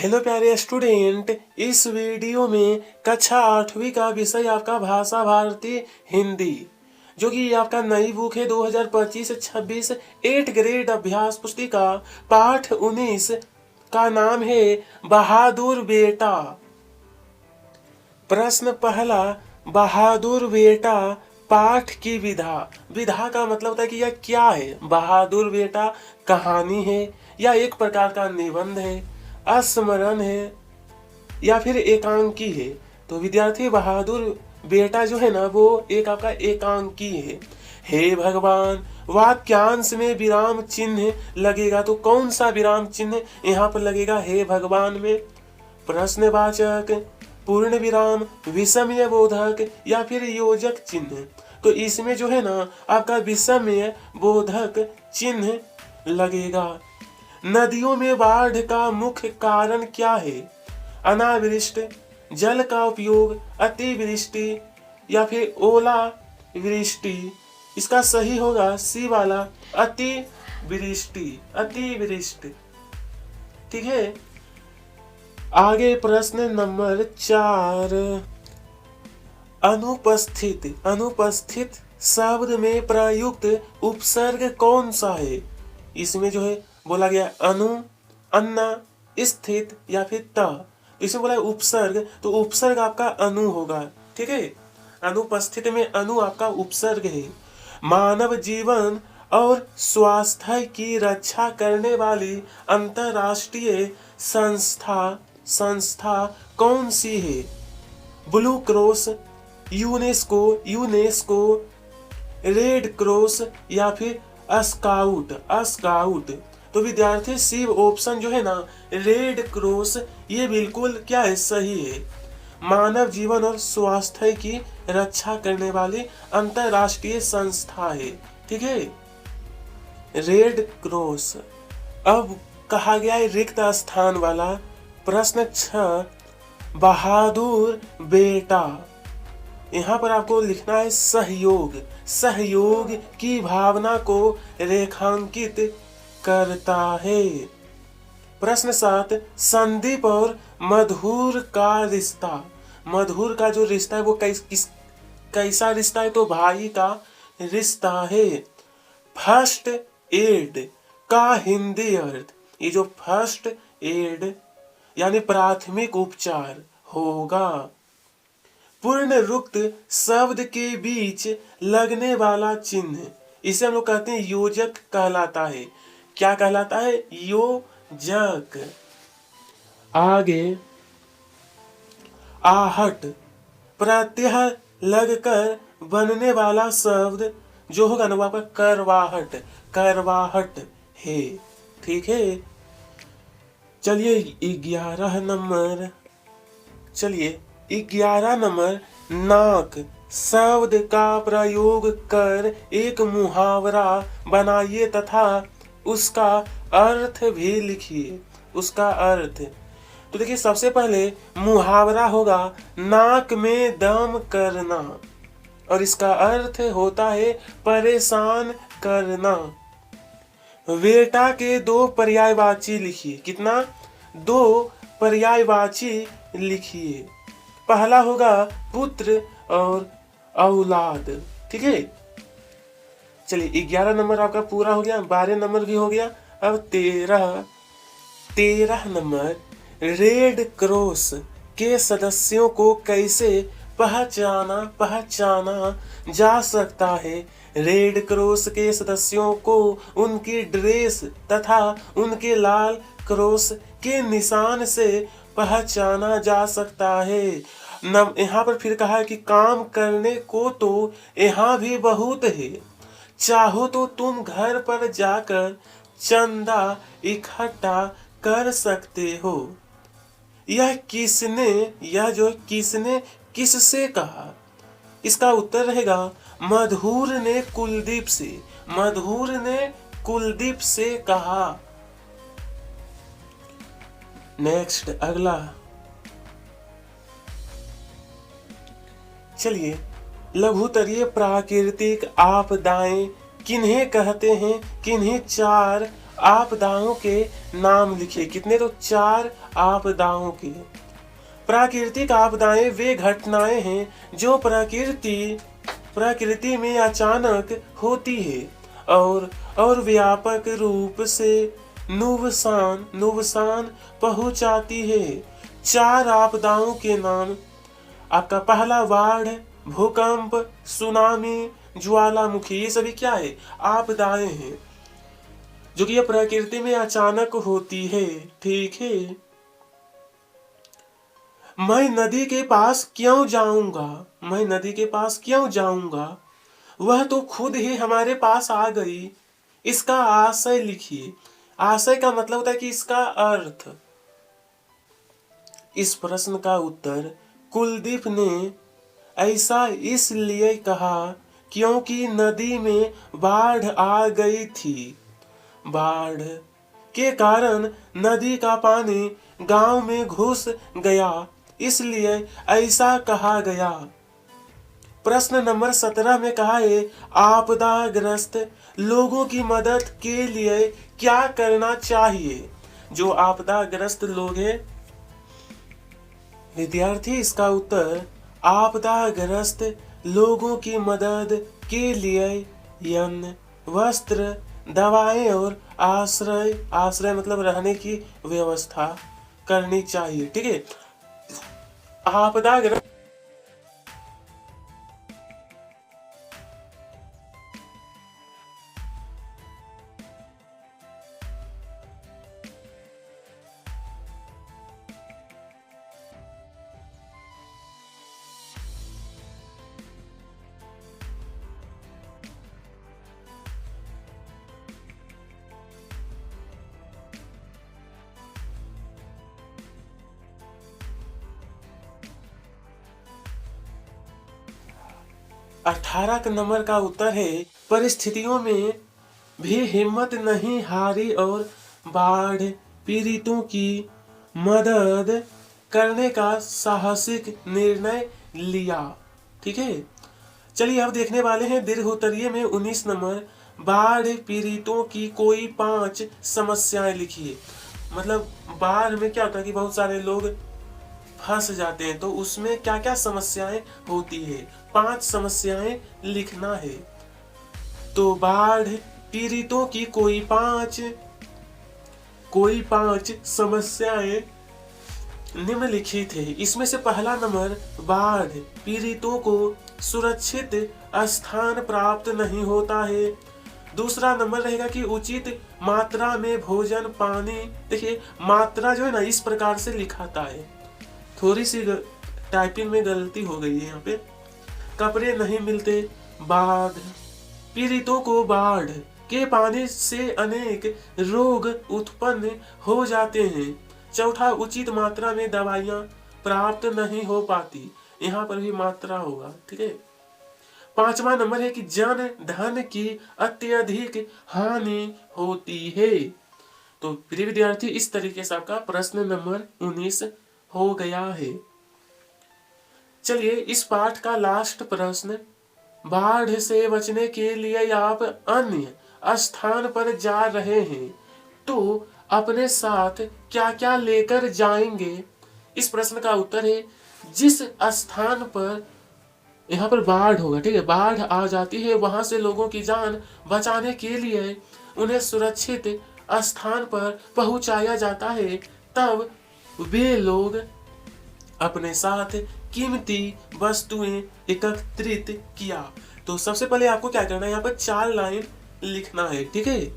Hello प्यारे student, इस video में कक्षा 8वीं का विषय आपका भाषा भारती हिंदी, जो कि आपका नई बुक है 2025-26 8 ग्रेड अभ्यास पुस्तिका पाठ 19 का नाम है बहादुर बेटा। प्रश्न पहला, बहादुर बेटा पाठ की विधा। विधा का मतलब होता है कि यह क्या है। बहादुर बेटा कहानी है या एक प्रकार का निबंध है, स्मरण है या फिर एकांकी है। तो विद्यार्थी बहादुर बेटा जो है ना वो एक आपका एकांकी है। हे भगवान वाक्यांश में विराम चिन्ह लगेगा, तो कौन सा विराम चिन्ह यहाँ पर लगेगा हे भगवान में? प्रश्नवाचक, पूर्ण विराम, विषमय बोधक या फिर योजक चिन्ह। तो इसमें जो है ना आपका विषमय बोधक चिन्ह लगेगा। नदियों में बाढ़ का मुख्य कारण क्या है? अनावृष्टि, जल का उपयोग, अतिवृष्टि या फिर ओला वृष्टि। इसका सही होगा सी वाला, अतिवृष्टि। अतिवृष्टि, ठीक है। आगे प्रश्न नंबर 4, अनुपस्थित। अनुपस्थित शब्द में प्रयुक्त उपसर्ग कौन सा है? इसमें जो है बोला गया अनु, अन्ना, स्थित या फिर त। तो इसमें बोला उपसर्ग, तो उपसर्ग आपका अनु होगा, ठीक है। अनुपस्थित में अनु आपका उपसर्ग है। मानव जीवन और स्वास्थ्य की रक्षा करने वाली अंतरराष्ट्रीय संस्था कौन सी है? Blue cross, UNESCO, red cross या फिर स्काउट। तो विद्यार्थी सी ऑप्शन जो है ना रेड क्रॉस, ये बिल्कुल क्या है, सही है। मानव जीवन और स्वास्थ्य की रक्षा करने वाली अंतरराष्ट्रीय संस्था है, ठीक है, रेड क्रॉस। अब कहा गया है रिक्त स्थान वाला। प्रश्न 6, बहादुर बेटा। यहाँ पर आपको लिखना है सहयोग। सहयोग की भावना को रेखांकित करता है। प्रश्न 7, संदीप और मधुर का रिश्ता। मधुर का जो रिश्ता है वो कैसा रिश्ता है? तो भाई का रिश्ता है। फर्स्ट एड का हिंदी अर्थ, ये जो फर्स्ट एड यानी प्राथमिक उपचार होगा। पूर्ण रुक्त शब्द के बीच लगने वाला चिन्ह, इसे हम लोग कहते हैं योजक कहलाता है। क्या कहलाता है? योजक। आगे आहट, प्रत्यय लगकर बनने वाला शब्द जो होगा ना वो आपका करवाहट है, ठीक है। चलिए 11 नंबर, नाक शब्द का प्रयोग कर एक मुहावरा बनाइए तथा उसका अर्थ भी लिखिए। उसका अर्थ, तो देखिए सबसे पहले मुहावरा होगा नाक में दम करना, और इसका अर्थ होता है परेशान करना। बेटा के 2 पर्यायवाची लिखिए। कितना? 2 पर्यायवाची लिखिए। पहला होगा पुत्र और औलाद, ठीक है। चलिए 11 नंबर आपका पूरा हो गया, 12 नंबर भी हो गया। अब 13 नंबर, रेड क्रॉस के सदस्यों को कैसे पहचाना जा सकता है? रेड क्रॉस के सदस्यों को उनकी ड्रेस तथा उनके लाल क्रॉस के निशान से पहचाना जा सकता है। यहाँ पर फिर कहा है कि काम करने को तो यहाँ भी बहुत है, चाहो तो तुम घर पर जाकर चंदा इकट्ठा कर सकते हो। यह किसने किससे कहा? इसका उत्तर रहेगा मधुर ने कुलदीप से। मधुर ने कुलदीप से कहा। नेक्स्ट, अगला चलिए, लघुतरीय प्राकृतिक आपदाएं किन्हें कहते हैं? किन्हें 4 आपदाओं के नाम लिखे। कितने? तो 4 आपदाओं के। प्राकृतिक आपदाएं वे घटनाएं हैं जो प्रकृति में अचानक होती है और व्यापक रूप से नुकसान पहुंचाती है। 4 आपदाओं के नाम आपका पहला बाढ़, भूकंप, सुनामी, ज्वालामुखी। ये सभी क्या है? आपदाएं हैं जो कि ये प्रकृति में अचानक होती है। ठीक है। मैं नदी के पास क्यों जाऊंगा? मैं नदी के पास क्यों जाऊंगा? वह तो खुद ही हमारे पास आ गई। इसका आशय लिखिए। आशय का मतलब होता है कि इसका अर्थ। इस प्रश्न का उत्तर कुलदीप ने ऐसा इसलिए कहा क्योंकि नदी में बाढ़ आ गई थी। बाढ़ के कारण नदी का पानी गांव में घुस गया, इसलिए ऐसा कहा गया। प्रश्न नंबर 17 में कहा है, आपदाग्रस्त लोगों की मदद के लिए क्या करना चाहिए? जो आपदाग्रस्त लोग हैं विद्यार्थी, इसका उत्तर आपदाग्रस्त लोगों की मदद के लिए अन्न, वस्त्र, दवाएं और आश्रय मतलब रहने की व्यवस्था करनी चाहिए। ठीक है। आपदाग्रस्त 18 नंबर का उत्तर है, परिस्थितियों में भी हिम्मत नहीं हारी और बाढ़ पीड़ितों की मदद करने का साहसिक निर्णय लिया। ठीक है। चलिए अब देखने वाले हैं दीर्घोत्तरीय में 19 नंबर, बाढ़ पीड़ितों की कोई 5 समस्याएं लिखिए। मतलब बाढ़ में क्या होता है कि बहुत सारे लोग फंस जाते हैं, तो उसमें क्या क्या समस्याएं होती है, 5 समस्याएं लिखना है। तो बाढ़ पीड़ितों की कोई पांच समस्याएं निम्नलिखित है। इसमें से पहला नंबर, बाढ़ पीड़ितों को सुरक्षित स्थान प्राप्त नहीं होता है। दूसरा नंबर रहेगा कि उचित मात्रा में भोजन पानी। देखिए मात्रा जो है ना इस प्रकार से लिखाता है, थोड़ी सी टाइपिंग में गलती हो गई है यहाँ पे। कपड़े नहीं मिलते। बाढ़ पीड़ितों को बाढ़ के पानी से अनेक रोग उत्पन्न हो जाते हैं। चौथा, उचित मात्रा में दवाइयाँ प्राप्त नहीं हो पाती। यहाँ पर भी मात्रा होगा। ठीक है। 5वां नंबर है कि जन धन की अत्यधिक हानि होती है। तो प्रिय विद्यार्थी, इस तरीके से आपका प्रश्न नंबर 19 हो गया है। चलिए इस पाठ का लास्ट प्रश्न, बाढ़ से बचने के लिए आप अन्य स्थान पर जा रहे हैं तो अपने साथ क्या क्या लेकर जाएंगे? इस प्रश्न का उत्तर है, जिस स्थान पर यहाँ पर बाढ़ होगा, ठीक है, बाढ़ आ जाती है, वहां से लोगों की जान बचाने के लिए उन्हें सुरक्षित स्थान पर पहुंचाया जाता है, तब वे लोग अपने साथ कीमती वस्तुएं एकत्रित किया। तो सबसे पहले आपको क्या करना है, यहाँ पर 4 लाइन लिखना है। ठीक है।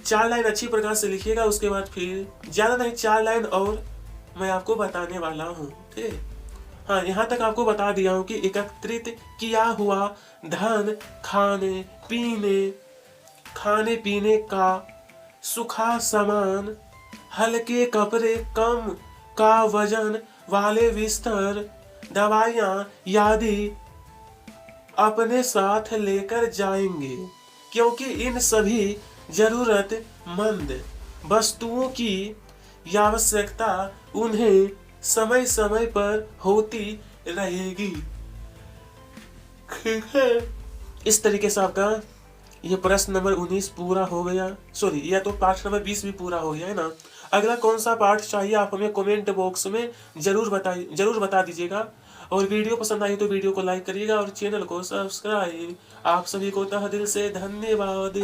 4 लाइन अच्छी प्रकार से लिखिएगा, उसके बाद फिर ज्यादा नहीं 4 लाइन और मैं आपको बताने वाला हूँ। ठीक है। हाँ, यहाँ तक आपको बता दिया हूँ कि एकत्रित किया हुआ धन खाने पीने का सूखा सामान, हल्के कपड़े, कम का वजन वाले बिस्तर, दवाइयाँ आदि अपने साथ लेकर जाएंगे, क्योंकि इन सभी जरूरतमंद वस्तुओं की आवश्यकता उन्हें समय समय पर होती रहेगी। ठीक है। इस तरीके से आपका ये प्रश्न नंबर 19 पूरा हो गया। सॉरी, यह तो पाठ नंबर 20 भी पूरा हो गया है ना। अगला कौन सा पाठ चाहिए आप हमें कमेंट बॉक्स में जरूर बता दीजिएगा। और वीडियो पसंद आई तो वीडियो को लाइक करिएगा और चैनल को सब्सक्राइब। आप सभी को तहे दिल से धन्यवाद।